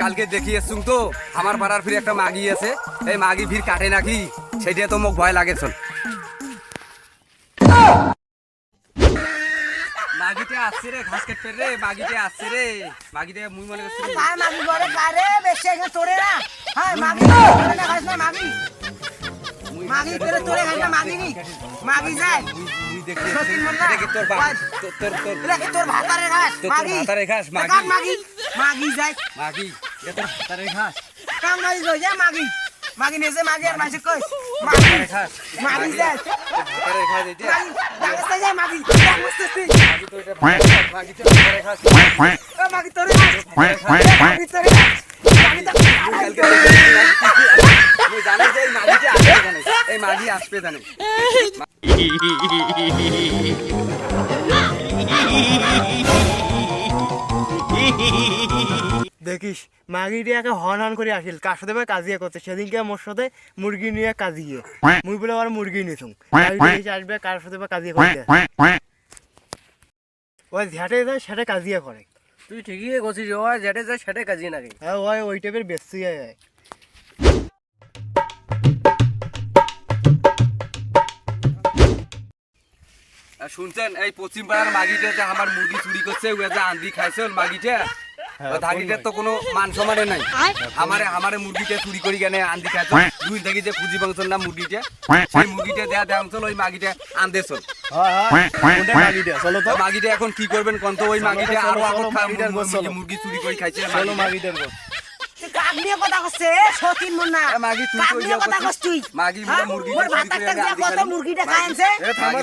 কালকে দেখিয়ে তো আমার পাড়ার ফির একটা মাগি আছে, এই মাগি ফির কাটে নাকি সেটা তো মোক ভয় লাগে। চল মাগিতে আসছে রে, ঘাস কেটে রে, মাগিতে আসছে রে, মাগিতে মুই মনে করছি মাগি ঘরে কারে বেশি এখানে তোরে না। হ্যাঁ মাগি না খাস না মাগি, মাগি করে তোরে খাস না মাগি নি, মাগি যায় মুই দেখি এটা কি তোর বাপ তোর এটা কি তোর ভাতারে ঘাস মাগি, ভাতারে ঘাস মাগি মাগি মাগি যায় মাগি এটা তোর ভাতারে ঘাস কাম নাই যায় মাগি, মাগি নেছে মাগি আর মাসে কই মাগি ঘাস মাগি যায় ভাতারে ঘাস এটা মাগি ডাকতে যায় মাগি ডাকতে মাগি তো এটা মাগি তো ভাতারে ঘাস ও মাগি তোরে মাগি তোরে মাগি তো মুই জানি যে এই মাগিতে আসবে জানে, এই মাগি আসবে জানে। দেখিস মাগিটি একে হন হন করে আসিল কার সাথে কাজিয়া করছে, সেদিনকে মোর সাথে মুরগি নিয়ে কাজিয়ে মুই বলে আবার মুরগি নিছুম আসবে কার সাথে কাজিয়া করতে, ওই ঝাঁটে যায় সেটা কাজিয়া করে। তুই ঠিকই করছিস, ও যেটা যায় সেটা কাজিয়ে নাকি? হ্যাঁ ওই টাইপের বেশি যায়। শুনছেন এই পশ্চিম পাড়ার মাগিটা যে আমার মুরগি চুরি করছে, ও যে আন্দি খাইছে মাগিটা, ধাগিটার তো কোনো মান সম্মানে নাই। আমারে মুরগিটা চুরি করি কেন আন্দি খাইছে, দুই থেকে যে পুঁজি বাংশন না মুরগিটা, সেই মুরগিটা দেয়া দেওয়া চল ওই মাগিটা আন্দে চল। মাগিটা এখন কি করবেন কোন তো, ওই মাগিটা আরো মুরগি চুরি করে খাইছে মাগিটার তুই কাক নিয়ে কথা কইছে সতীন মুন্না মাগি তুই কাক কই নিয়ে কথা কইছ তুই মাগি মুরগি ওর ভাতাটা যে কত মুরগিটা খাইছে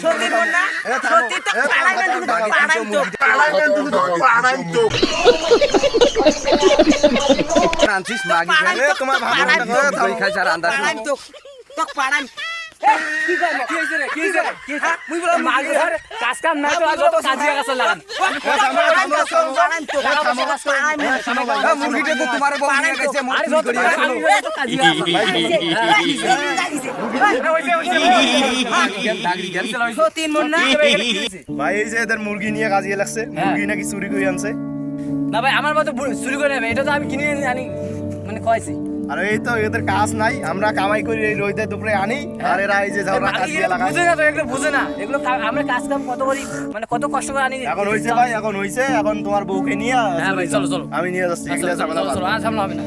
সতীন মুন্না সতীন তো পাড়াইবেন তুমি পাড়াইন তো ফ্রান্সিস মাগি তোমার ভাই খাইছে আর আন্দাজ পাড়াইন তো পাড়াইন কি করে কি হইছে রে কি হইছে মুই বলে মাগি ধরে কাজ কাম নাই তো আজ তো কাজিয়া কাছে লাগান পাড়াইন তো মুরগিটা তো তোমার বউ নিয়ে গেছে মুরগি চুরি করে তো কাজিয়া সতীন মুন্না ভাই এই যে এদের মুরগি নিয়ে কাজিয়া লাগছে, মুরগি নাকি চুরি করে আনছে। না ভাই আমার মতো চুরি করে নেবে, এটা তো আমি কিনে আনি মানে কইছি। আর এই তো এদের কাজ নাই, আমরা কামাই করি এই রোদে দুপুরে আনি, আর এরা এই যে ঝগড়া কাজিয়া লাগায়। বুঝে না তো, এগুলো বুঝে না, এগুলো আমরা কাজ কাম কত করি মানে কত কষ্ট করে আনি। এখন হইছে ভাই, এখন হইছে, এখন তোমার বউকে নিয়ে হ্যাঁ ভাই চলো চলো আমি নিয়ে যাচ্ছি, এগুলা ঝামেলা বাদ। চলো আর ঝামেলা হবে না।